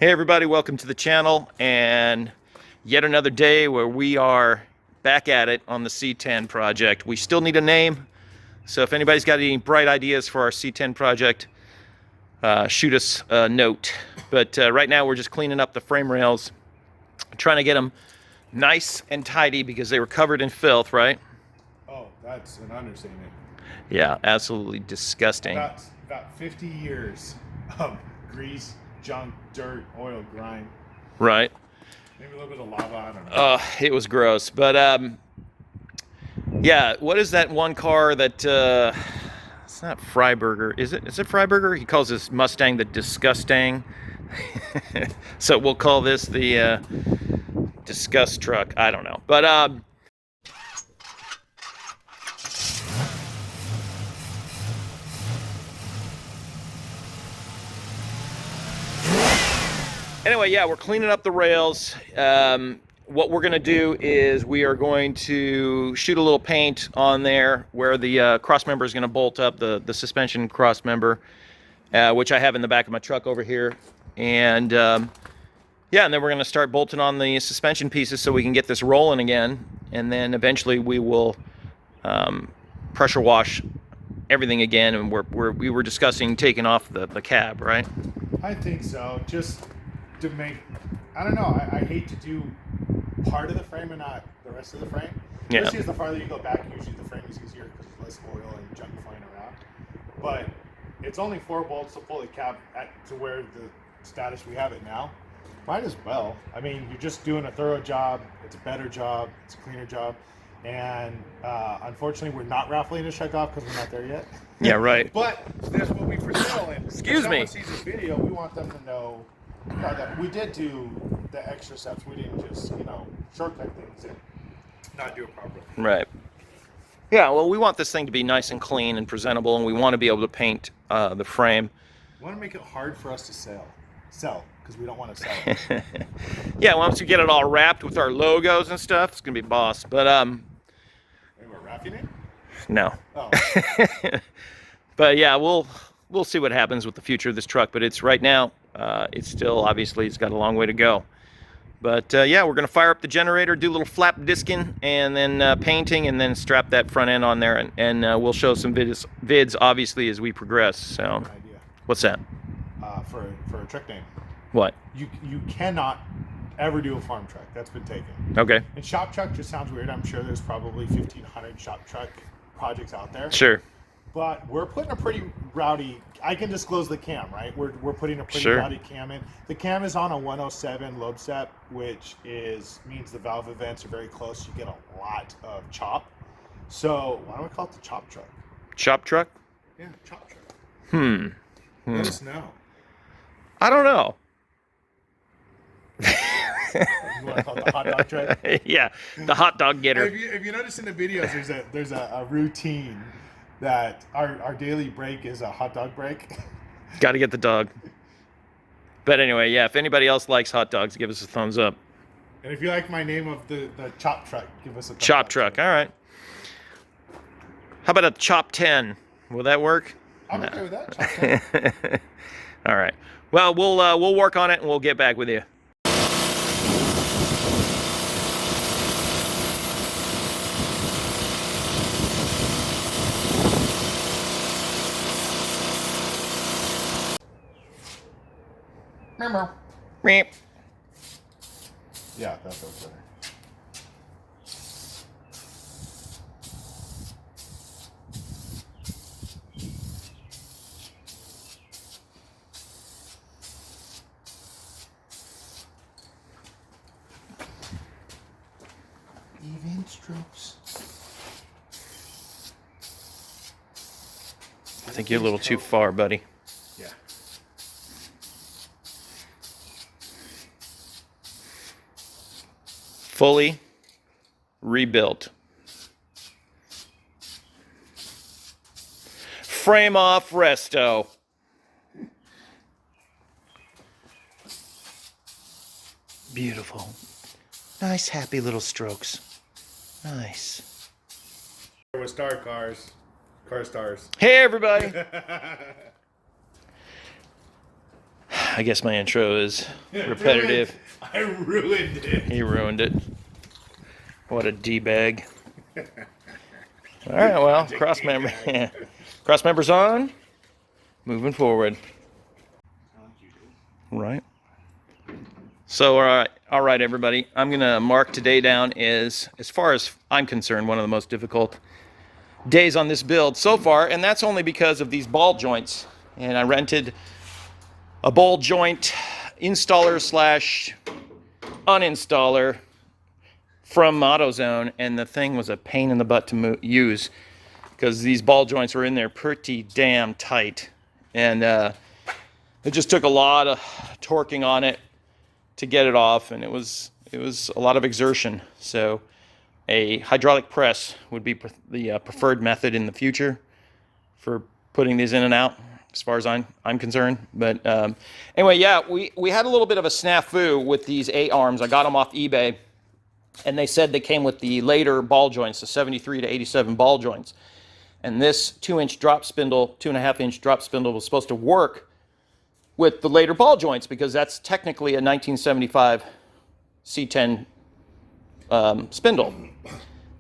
Hey everybody, welcome to the channel, and yet another day where we are back at it on the C10 project. We still need a name, so if anybody's got any bright ideas for our C10 project, shoot us a note. But right now we're just cleaning up the frame rails, trying to get them nice and tidy because they were covered in filth, right? Oh, that's an understatement. Yeah, absolutely disgusting. About 50 years of grease, junk, dirt, oil, grime. Right. Maybe a little bit of lava, I don't know. It was gross. But yeah, what is that one car that it's not Freiberger, is it? Is it Freiberger? He calls his Mustang the Disgustang. So we'll call this the Disgust truck. I don't know. But anyway, yeah, we're cleaning up the rails. What we're going to do is we are going to shoot a little paint on there where the cross member is going to bolt up, the suspension cross member, which I have in the back of my truck over here. And yeah, and then we're going to start bolting on the suspension pieces so we can get this rolling again. And then eventually we will pressure wash everything again. And we were discussing taking off the cab, right? I think so. Just to make, I don't know, I hate to do part of the frame and not the rest of the frame. Yeah. Especially as the farther you go back, usually the frame is easier because there's less oil and junk flying around. But it's only 4 bolts to pull the cab to where the status we have it now. Might as well. I mean, you're just doing a thorough job. It's a better job. It's a cleaner job. And unfortunately, we're not raffling a check off because we're not there yet. Yeah, right. But there's what we for sale. And Excuse me. if someone sees this video, we want them to know that we did do the extra steps. We didn't just, shortcut things and not do it properly. Right. Yeah, well, we want this thing to be nice and clean and presentable, and we want to be able to paint the frame. We want to make it hard for us to sell, because we don't want to sell it. Yeah, once we get it all wrapped with our logos and stuff, it's gonna be boss. But Hey, we're wrapping it? no. Oh. But yeah, we'll see what happens with the future of this truck. But it's right now, it's still obviously it's got a long way to go. But yeah, we're gonna fire up the generator, do a little flap disking, and then painting, and then strap that front end on there, and we'll show some vids obviously as we progress. So, An idea. what's that? For a truck name. What? You cannot ever do a farm truck. That's been taken. Okay. And shop truck just sounds weird. I'm sure there's probably 1,500 shop truck projects out there. Sure. But we're putting a pretty rowdy, I can disclose the cam, right? We're putting a pretty Sure. rowdy cam in. The cam is on a 107 lobe set, which means the valve events are very close. You get a lot of chop. So why don't we call it the chop truck? Chop truck? Yeah, chop truck. Let us know. I don't know. You want to call it the hot dog truck? Yeah, the hot dog getter. If you notice in the videos, there's a routine that our daily break is a hot dog break. Got to get the dog. But anyway, yeah, if anybody else likes hot dogs, give us a thumbs up. And if you like my name of the chop truck, give us a thumbs Chop up. truck, all right. How about a chop 10? Will that work? I'm okay with that. Chop 10. All right. Well, we'll work on it and we'll get back with you. Meep. Yeah, that feels better. Even strokes. I think you're a little too far, buddy. Yeah. Fully rebuilt. Frame off resto. Beautiful. Nice, happy little strokes. Nice. With Star Cars. Car Stars. Hey, everybody. I guess my intro is repetitive. I ruined it. He ruined it. What a D-bag. All right, well, cross member. Yeah. Cross members on. Moving forward. Right. So, all right, everybody. I'm gonna mark today down as far as I'm concerned, one of the most difficult days on this build so far, and that's only because of these ball joints. And I rented a ball joint installer slash uninstaller from AutoZone, and the thing was a pain in the butt to use because these ball joints were in there pretty damn tight, and it just took a lot of torquing on it to get it off, and it was a lot of exertion. So a hydraulic press would be the preferred method in the future for putting these in and out, as far as I'm concerned. But anyway, yeah, we had a little bit of a snafu with these A-arms. I got them off eBay, and they said they came with the later ball joints, the 73 to 87 ball joints. And this 2-inch drop spindle, 2.5-inch drop spindle was supposed to work with the later ball joints because that's technically a 1975 C10 spindle.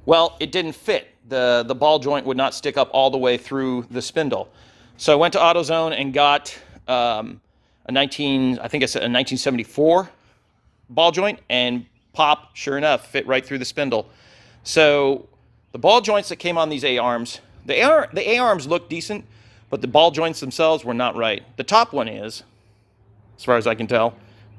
Well, it didn't fit. The ball joint would not stick up all the way through the spindle. So I went to AutoZone and got a 1974 ball joint, and pop, sure enough, fit right through the spindle. So the ball joints that came on these A-arms, the A-arms looked decent, but the ball joints themselves were not right. The top one is, as far as I can tell.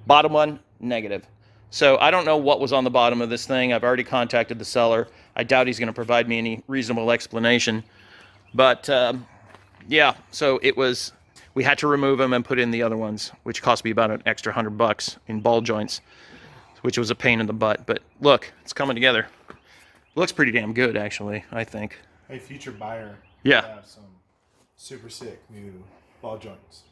Bottom one, negative. So I don't know what was on the bottom of this thing. I've already contacted the seller. I doubt he's going to provide me any reasonable explanation. But yeah, so we had to remove them and put in the other ones, which cost me about an extra $100 in ball joints, which was a pain in the butt. But look, it's coming together. Looks pretty damn good, actually, I think. Hey, future buyer. Yeah. Have some super sick new ball joints.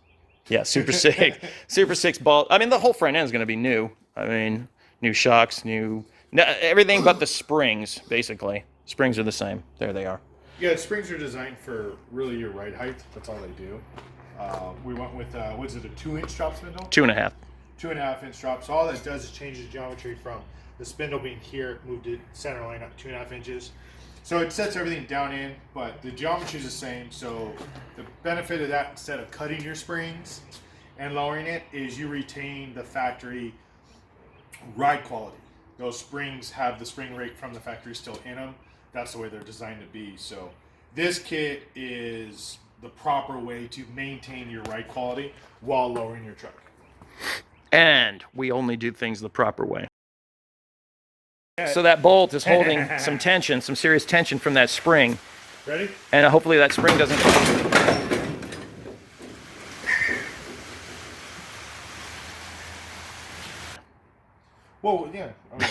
Yeah, super sick. Super sick ball. I mean, the whole front end is going to be new. I mean, new shocks, everything but the springs, basically. Springs are the same. There they are. Yeah, springs are designed for really your ride height. That's all they do. We went with, what's it, a 2-inch drop spindle? 2.5. 2.5-inch drop. So all that does is change the geometry from the spindle being here, moved it center line up 2.5 inches. So it sets everything down in, but the geometry is the same. So the benefit of that, instead of cutting your springs and lowering it, is you retain the factory ride quality. Those springs have the spring rate from the factory still in them. That's the way they're designed to be. So this kit is the proper way to maintain your ride quality while lowering your truck. And we only do things the proper way. So that bolt is holding some tension, some serious tension from that spring. Ready? And hopefully that spring doesn't... Well, yeah. I mean,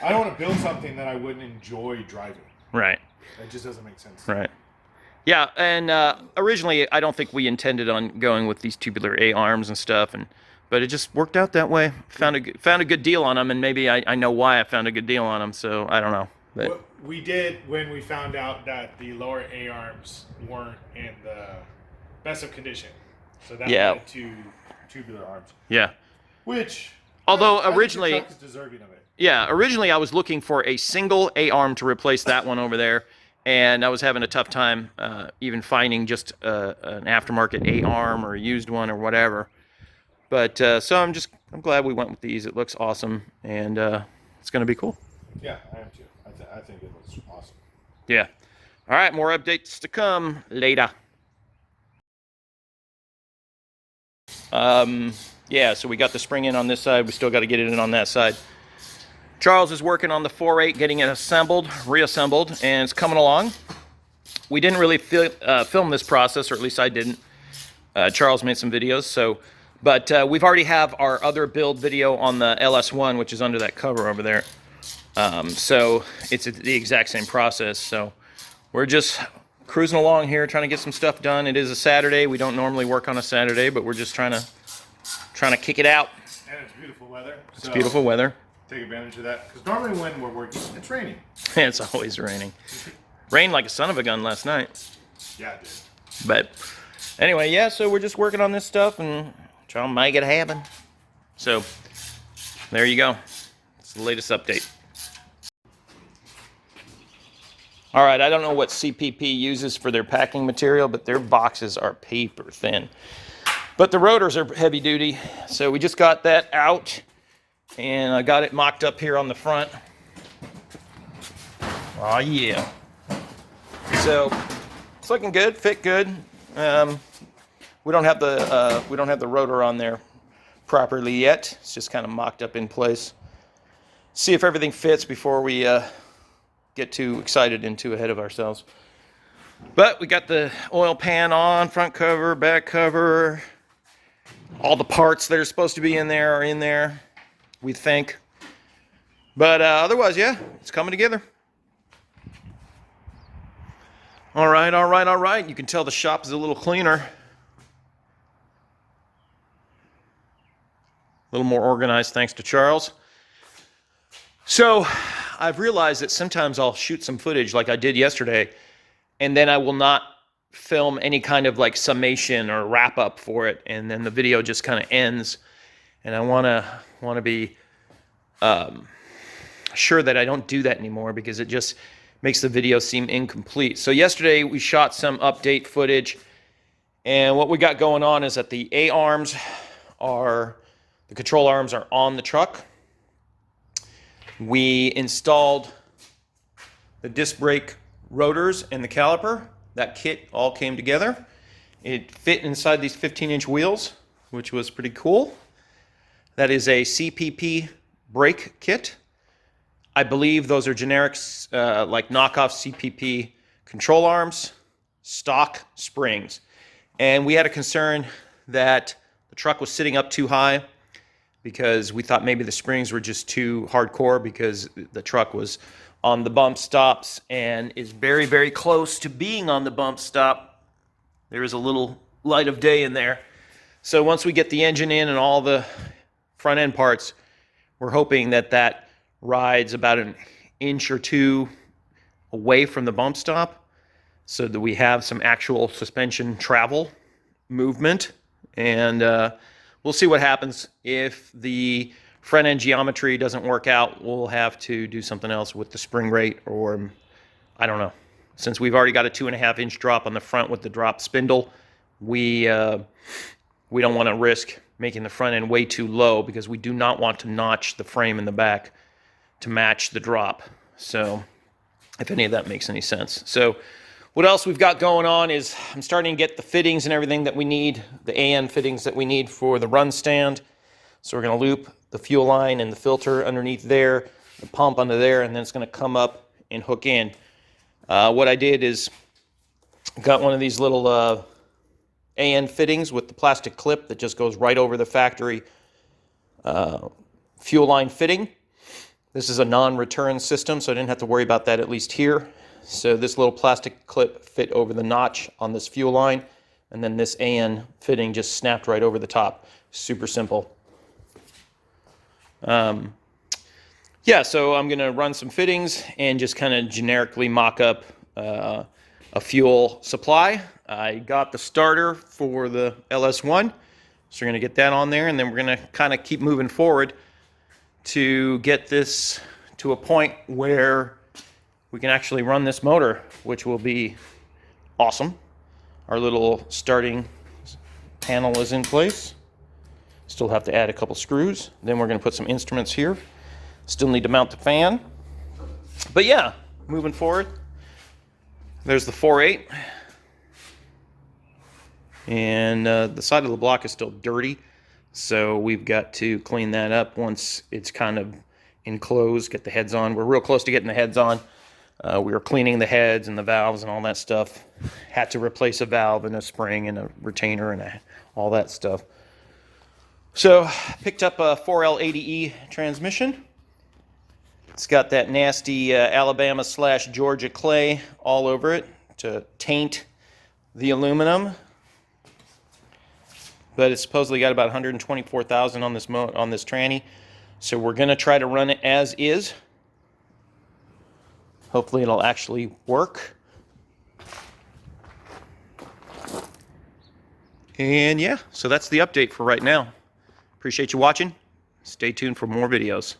I don't want to build something that I wouldn't enjoy driving. Right. That just doesn't make sense. Right. Yeah, and originally I don't think we intended on going with these tubular A-arms and stuff, but it just worked out that way. Found a good deal on them, and maybe I know why I found a good deal on them, so I don't know. But what we did when we found out that the lower A-arms weren't in the best of condition. So that led to tubular arms. Yeah. Which, although I originally, think the truck is deserving of it. Yeah, originally I was looking for a single A-arm to replace that one over there, and I was having a tough time even finding just an aftermarket A-arm or a used one or whatever. But so I'm glad we went with these. It looks awesome, and it's going to be cool. Yeah, I am too. I think it looks awesome. Yeah. All right, more updates to come later. Yeah, so we got the spring in on this side. We still got to get it in on that side. Charles is working on the 4.8, getting it assembled, reassembled, and it's coming along. We didn't really film this process, or at least I didn't. Charles made some videos, but we've already have our other build video on the LS1, which is under that cover over there. So it's the exact same process. So we're just cruising along here, trying to get some stuff done. It is a Saturday. We don't normally work on a Saturday, but we're just trying to kick it out. And it's beautiful weather. It's beautiful weather. Take advantage of that, because normally when we're working, it's raining. It's always raining. Rained like a son of a gun last night. Yeah, it did. But anyway, yeah, so we're just working on this stuff and Trying to make it happen. So there you go. It's the latest update. All right, I don't know what CPP uses for their packing material, but their boxes are paper thin. But the rotors are heavy duty, so we just got that out, and I got it mocked up here on the front. Oh yeah. So it's looking good, fit good. We don't have the rotor on there properly yet. It's just kind of mocked up in place. See if everything fits before we get too excited and too ahead of ourselves. But we got the oil pan on, front cover, back cover. All the parts that are supposed to be in there are in there, we think. But otherwise, yeah, it's coming together. All right, all right, all right. You can tell the shop is a little cleaner. A little more organized thanks to Charles. So I've realized that sometimes I'll shoot some footage like I did yesterday, and then I will not film any kind of like summation or wrap up for it, and then the video just kind of ends. And I want to be sure that I don't do that anymore, because it just makes the video seem incomplete. So yesterday we shot some update footage, and what we got going on is that the the control arms are on the truck. We installed the disc brake rotors and the caliper. That kit all came together. It fit inside these 15-inch wheels, which was pretty cool. That is a CPP brake kit. I believe those are generics, like knockoff CPP control arms, stock springs. And we had a concern that the truck was sitting up too high, because we thought maybe the springs were just too hardcore, because the truck was on the bump stops and is very, very close to being on the bump stop. There is a little light of day in there. So once we get the engine in and all the front end parts, we're hoping that that rides about an inch or two away from the bump stop, so that we have some actual suspension travel movement. And we'll see what happens. If the front end geometry doesn't work out, we'll have to do something else with the spring rate, or I don't know. Since we've already got a 2.5-inch drop on the front with the drop spindle, we don't want to risk making the front end way too low, because we do not want to notch the frame in the back to match the drop. So if any of that makes any sense. So what else we've got going on is I'm starting to get the fittings and everything that we need, the AN fittings that we need for the run stand. So we're going to loop the fuel line and the filter underneath there, the pump under there, and then it's going to come up and hook in. What I did is got one of these little AN fittings with the plastic clip that just goes right over the factory fuel line fitting. This is a non-return system, so I didn't have to worry about that, at least here. So this little plastic clip fit over the notch on this fuel line, and then this AN fitting just snapped right over the top. Super simple. Yeah, so I'm going to run some fittings and just kind of generically mock up a fuel supply. I got the starter for the LS1, so we're going to get that on there, and then we're going to kind of keep moving forward to get this to a point where we can actually run this motor, which will be awesome. Our little starting panel is in place. Still have to add a couple screws. Then we're going to put some instruments here. Still need to mount the fan. But yeah, moving forward. There's the 4.8. And the side of the block is still dirty, so we've got to clean that up once it's kind of enclosed, get the heads on. We're real close to getting the heads on. We were cleaning the heads and the valves and all that stuff. Had to replace a valve and a spring and a retainer and all that stuff. So picked up a 4L80E transmission. It's got that nasty Alabama/Georgia clay all over it to taint the aluminum. But it's supposedly got about 124,000 on this tranny. So we're going to try to run it as is. Hopefully it'll actually work. And yeah, so that's the update for right now. Appreciate you watching. Stay tuned for more videos.